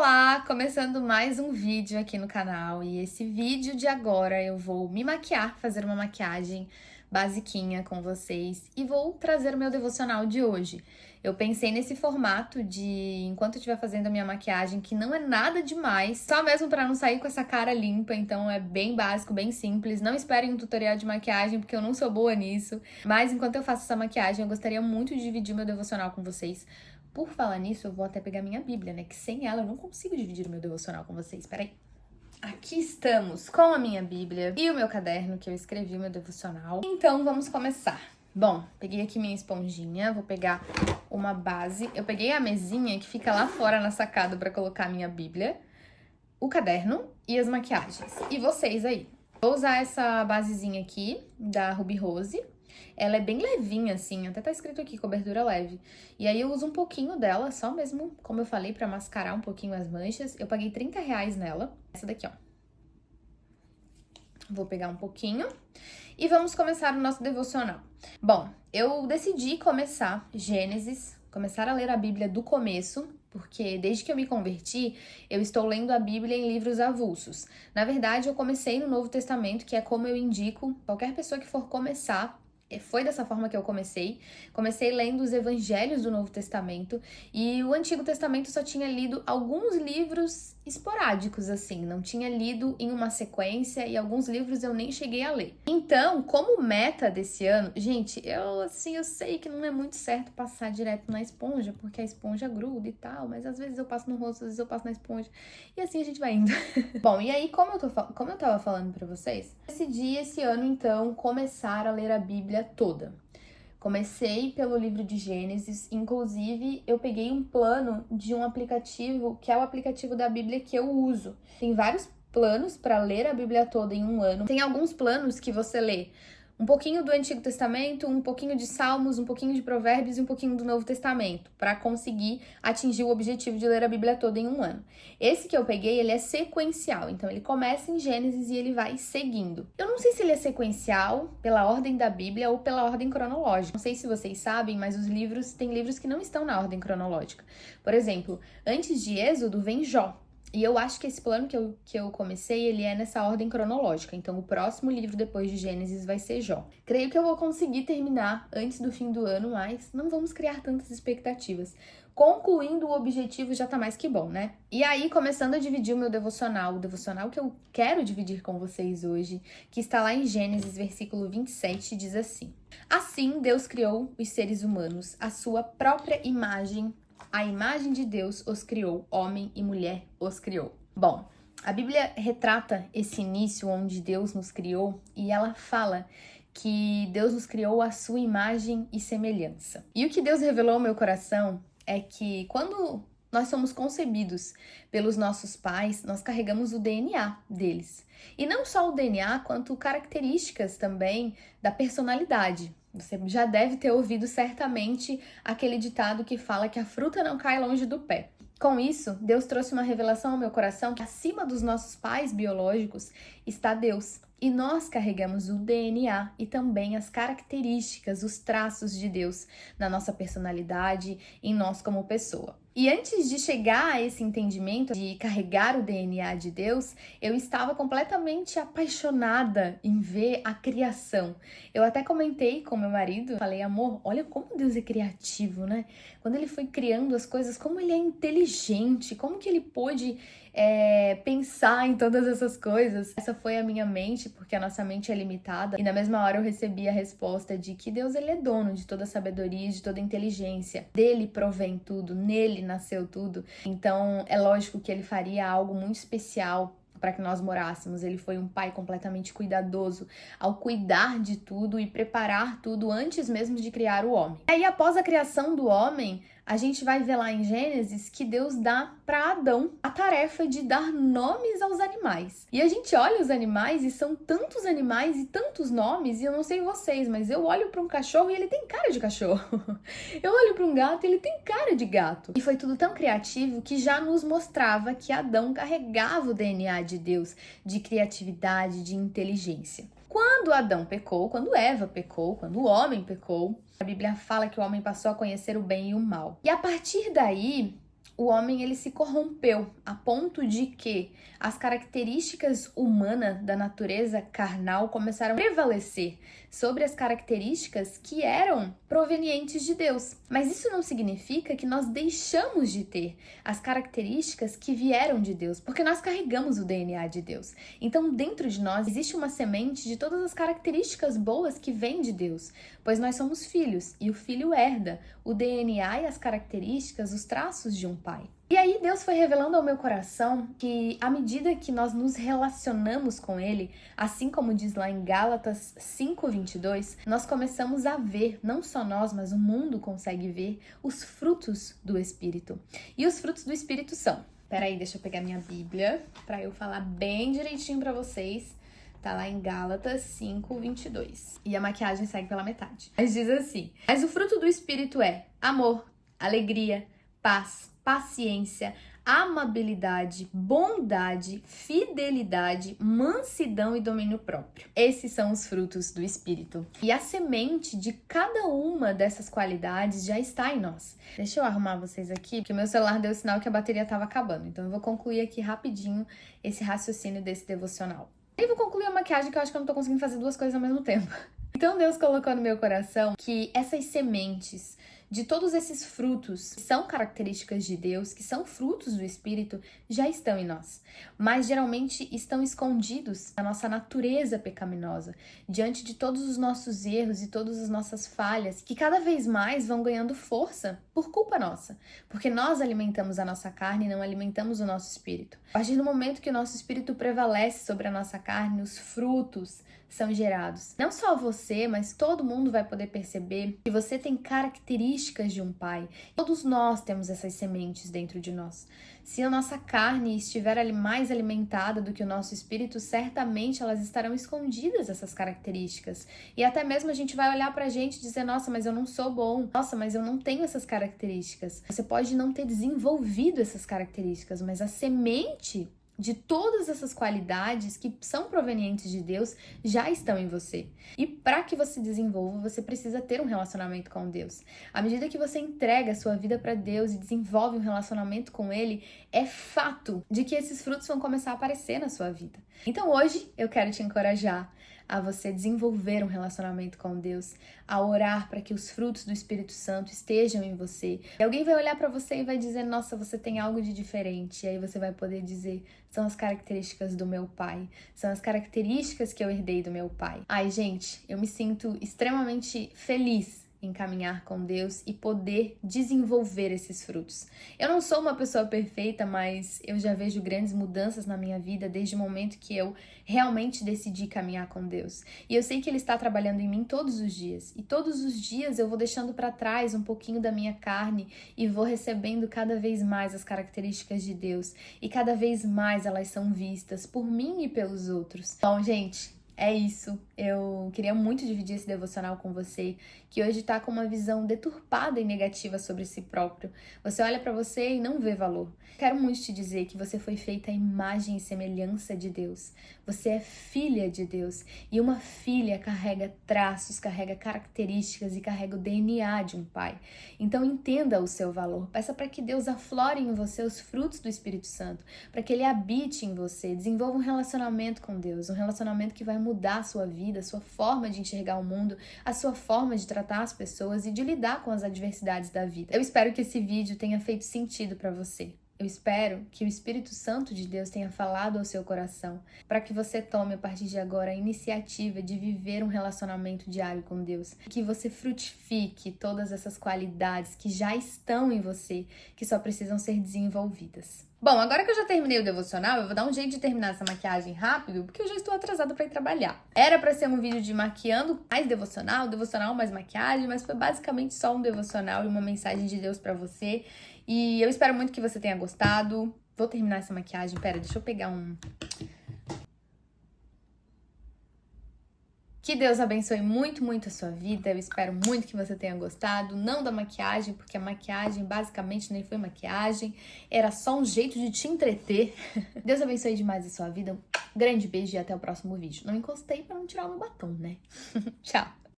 Olá! Começando mais um vídeo aqui no canal e esse vídeo de agora eu vou me maquiar, fazer uma maquiagem basiquinha com vocês e vou trazer o meu devocional de hoje. Eu pensei nesse formato de enquanto eu estiver fazendo a minha maquiagem, que não é nada demais, só mesmo para não sair com essa cara limpa, então é bem básico, bem simples. Não esperem um tutorial de maquiagem porque eu não sou boa nisso, mas enquanto eu faço essa maquiagem eu gostaria muito de dividir o meu devocional com vocês. Por falar nisso, eu vou até pegar minha Bíblia, né? Que sem ela eu não consigo dividir o meu devocional com vocês. Peraí. Aqui estamos com a minha Bíblia e o meu caderno que eu escrevi o meu devocional. Então, vamos começar. Bom, peguei aqui minha esponjinha, vou pegar uma base. Eu peguei a mesinha que fica lá fora na sacada pra colocar a minha Bíblia, o caderno e as maquiagens. E vocês aí. Vou usar essa basezinha aqui da Ruby Rose. Ela é bem levinha, assim, até tá escrito aqui, cobertura leve. E aí eu uso um pouquinho dela, só mesmo, como eu falei, pra mascarar um pouquinho as manchas. Eu paguei R$30 nela. Essa daqui, ó. Vou pegar um pouquinho e vamos começar o nosso devocional. Bom, eu decidi começar Gênesis, começar a ler a Bíblia do começo, porque desde que eu me converti, eu estou lendo a Bíblia em livros avulsos. Na verdade, eu comecei no Novo Testamento, que é como eu indico qualquer pessoa que for começar. Foi dessa forma que eu comecei. Comecei lendo os evangelhos do Novo Testamento e o Antigo Testamento só tinha lido alguns livros esporádicos, assim, não tinha lido em uma sequência e alguns livros eu nem cheguei a ler. Então, como meta desse ano, gente, eu sei que não é muito certo passar direto na esponja, porque a esponja gruda e tal, mas às vezes eu passo no rosto, às vezes eu passo na esponja e assim a gente vai indo. Bom, e aí, como eu tava falando pra vocês, decidi esse ano, então, começar a ler a Bíblia toda. Comecei pelo livro de Gênesis, inclusive eu peguei um plano de um aplicativo, que é o aplicativo da Bíblia que eu uso. Tem vários planos para ler a Bíblia toda em um ano. Tem alguns planos que você lê um pouquinho do Antigo Testamento, um pouquinho de Salmos, um pouquinho de Provérbios e um pouquinho do Novo Testamento, para conseguir atingir o objetivo de ler a Bíblia toda em um ano. Esse que eu peguei, ele é sequencial, então ele começa em Gênesis e ele vai seguindo. Eu não sei se ele é sequencial pela ordem da Bíblia ou pela ordem cronológica. Não sei se vocês sabem, mas tem livros que não estão na ordem cronológica. Por exemplo, antes de Êxodo vem Jó. E eu acho que esse plano que eu comecei, ele é nessa ordem cronológica. Então, o próximo livro depois de Gênesis vai ser Jó. Creio que eu vou conseguir terminar antes do fim do ano, mas não vamos criar tantas expectativas. Concluindo o objetivo já tá mais que bom, né? E aí, começando a dividir o meu devocional, o devocional que eu quero dividir com vocês hoje, que está lá em Gênesis, versículo 27, diz assim: Assim, Deus criou os seres humanos, à sua própria imagem. A imagem de Deus os criou, homem e mulher os criou. Bom, a Bíblia retrata esse início onde Deus nos criou e ela fala que Deus nos criou à sua imagem e semelhança. E o que Deus revelou ao meu coração é que quando nós somos concebidos pelos nossos pais, nós carregamos o DNA deles. E não só o DNA, quanto características também da personalidade. Você já deve ter ouvido certamente aquele ditado que fala que a fruta não cai longe do pé. Com isso, Deus trouxe uma revelação ao meu coração que acima dos nossos pais biológicos está Deus. E nós carregamos o DNA e também as características, os traços de Deus na nossa personalidade, em nós como pessoa. E antes de chegar a esse entendimento de carregar o DNA de Deus, eu estava completamente apaixonada em ver a criação. Eu até comentei com meu marido, falei, amor, olha como Deus é criativo, né? Quando ele foi criando as coisas, como ele é inteligente, como que ele pôde pensar em todas essas coisas. Essa foi a minha mente, porque a nossa mente é limitada. E na mesma hora eu recebi a resposta de que Deus, ele é dono de toda a sabedoria, de toda a inteligência. Dele provém tudo, nele nasceu tudo. Então é lógico que ele faria algo muito especial para que nós morássemos. Ele foi um pai completamente cuidadoso ao cuidar de tudo e preparar tudo antes mesmo de criar o homem. E aí, após a criação do homem, a gente vai ver lá em Gênesis que Deus dá para Adão a tarefa de dar nomes aos animais. E a gente olha os animais e são tantos animais e tantos nomes, e eu não sei vocês, mas eu olho para um cachorro e ele tem cara de cachorro. Eu olho para um gato e ele tem cara de gato. E foi tudo tão criativo que já nos mostrava que Adão carregava o DNA de Deus, de criatividade, de inteligência. Quando Adão pecou, quando Eva pecou, quando o homem pecou, a Bíblia fala que o homem passou a conhecer o bem e o mal. E a partir daí, o homem ele se corrompeu a ponto de que as características humanas da natureza carnal começaram a prevalecer sobre as características que eram provenientes de Deus. Mas isso não significa que nós deixamos de ter as características que vieram de Deus, porque nós carregamos o DNA de Deus. Então, dentro de nós existe uma semente de todas as características boas que vêm de Deus, pois nós somos filhos e o filho herda o DNA e as características, os traços de um pai. E aí Deus foi revelando ao meu coração que à medida que nós nos relacionamos com Ele, assim como diz lá em Gálatas 5:22, nós começamos a ver, não só nós, mas o mundo consegue ver, os frutos do Espírito. E os frutos do Espírito são... Peraí, deixa eu pegar minha Bíblia para eu falar bem direitinho para vocês. Tá lá em Gálatas 5:22. E a maquiagem segue pela metade. Mas diz assim: mas o fruto do Espírito é amor, alegria, paz, paciência, amabilidade, bondade, fidelidade, mansidão e domínio próprio. Esses são os frutos do Espírito. E a semente de cada uma dessas qualidades já está em nós. Deixa eu arrumar vocês aqui, porque o meu celular deu sinal que a bateria estava acabando. Então eu vou concluir aqui rapidinho esse raciocínio desse devocional. Eu vou concluir a maquiagem, que eu acho que eu não tô conseguindo fazer duas coisas ao mesmo tempo. Então Deus colocou no meu coração que essas sementes de todos esses frutos que são características de Deus, que são frutos do Espírito, já estão em nós. Mas geralmente estão escondidos na nossa natureza pecaminosa, diante de todos os nossos erros e todas as nossas falhas, que cada vez mais vão ganhando força por culpa nossa. Porque nós alimentamos a nossa carne e não alimentamos o nosso espírito. A partir do momento que o nosso espírito prevalece sobre a nossa carne, os frutos são gerados. Não só você, mas todo mundo vai poder perceber que você tem características de um pai. Todos nós temos essas sementes dentro de nós. Se a nossa carne estiver mais alimentada do que o nosso espírito, certamente elas estarão escondidas, essas características. E até mesmo a gente vai olhar pra gente e dizer: nossa, mas eu não sou bom. Nossa, mas eu não tenho essas características. Você pode não ter desenvolvido essas características, mas a semente de todas essas qualidades que são provenientes de Deus já estão em você. E para que você desenvolva, você precisa ter um relacionamento com Deus. À medida que você entrega a sua vida para Deus e desenvolve um relacionamento com Ele, é fato de que esses frutos vão começar a aparecer na sua vida. Então hoje eu quero te encorajar a você desenvolver um relacionamento com Deus, a orar para que os frutos do Espírito Santo estejam em você. E alguém vai olhar para você e vai dizer: nossa, você tem algo de diferente. E aí você vai poder dizer: são as características do meu pai, são as características que eu herdei do meu pai. Ai, gente, eu me sinto extremamente feliz em caminhar com Deus e poder desenvolver esses frutos. Eu não sou uma pessoa perfeita, mas eu já vejo grandes mudanças na minha vida desde o momento que eu realmente decidi caminhar com Deus. E eu sei que Ele está trabalhando em mim todos os dias. E todos os dias eu vou deixando para trás um pouquinho da minha carne e vou recebendo cada vez mais as características de Deus. E cada vez mais elas são vistas por mim e pelos outros. Bom, gente, é isso. Eu queria muito dividir esse devocional com você, que hoje tá com uma visão deturpada e negativa sobre si próprio. Você olha pra você e não vê valor. Quero muito te dizer que você foi feita à imagem e semelhança de Deus. Você é filha de Deus. E uma filha carrega traços, carrega características e carrega o DNA de um pai. Então entenda o seu valor. Peça para que Deus aflore em você os frutos do Espírito Santo, para que Ele habite em você. Desenvolva um relacionamento com Deus, um relacionamento que vai mudar a sua vida, a sua forma de enxergar o mundo, a sua forma de tratar as pessoas e de lidar com as adversidades da vida. Eu espero que esse vídeo tenha feito sentido para você. Eu espero que o Espírito Santo de Deus tenha falado ao seu coração, para que você tome a partir de agora a iniciativa de viver um relacionamento diário com Deus, que você frutifique todas essas qualidades que já estão em você, que só precisam ser desenvolvidas. Bom, agora que eu já terminei o devocional, eu vou dar um jeito de terminar essa maquiagem rápido, porque eu já estou atrasada para ir trabalhar. Era para ser um vídeo de maquiando mais devocional mais maquiagem, mas foi basicamente só um devocional e uma mensagem de Deus para você. E eu espero muito que você tenha gostado. Vou terminar essa maquiagem. Pera, deixa eu pegar um... Que Deus abençoe muito, muito a sua vida. Eu espero muito que você tenha gostado. Não da maquiagem, porque a maquiagem basicamente nem foi maquiagem. Era só um jeito de te entreter. Deus abençoe demais a sua vida. Um grande beijo e até o próximo vídeo. Não encostei para não tirar o meu batom, né? Tchau!